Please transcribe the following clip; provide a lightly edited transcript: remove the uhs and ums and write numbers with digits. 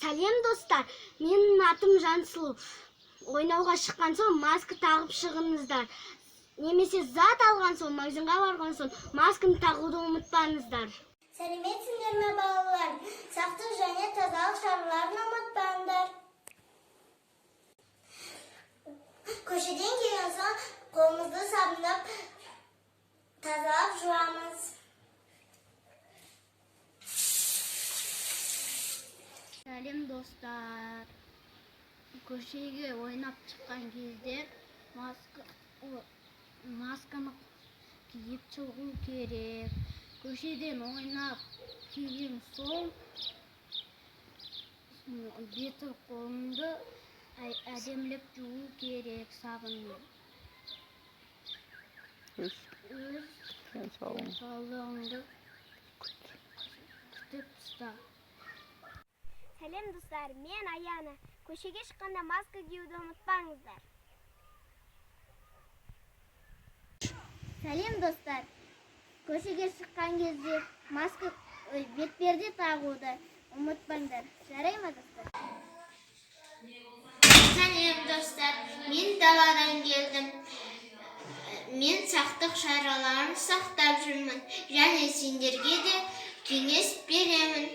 Сәлем достар, менің атым Жансұлу. Ойнауға шыққан соң маска тағып шығыңыздар. Немесе зат алған соң, магазинға барған соң масканы тағуды ұмытпаңыздар. Сәлеметсіңдер ме балалар? Сақтық және тазалық шараларын ұмытпаңдар. Көшеден келген соң қолымызды сабындап тазалап жуамыз. Сәлем достар. Көшеге ойнап шыққан кезде масканы киіп шығу керек. Көшеден ойнап келген соң беті қолыңды әдемілеп жуу керек сабынмен. Өз денсаулығыңды күтіп ұста. Сәлем достар, мен Аяна. Көшеге шыққанда маска киюді ұмытпаңыздар. Сәлем достар. Көшеге шыққан кезде маска бетперде тағуды ұмытпаңдар. Жарай ма достар? Сәлем достар, мен даладан келдім. Мен сақтық шараларын сақтап жүрмін. Және сендерге де кеңес беремін.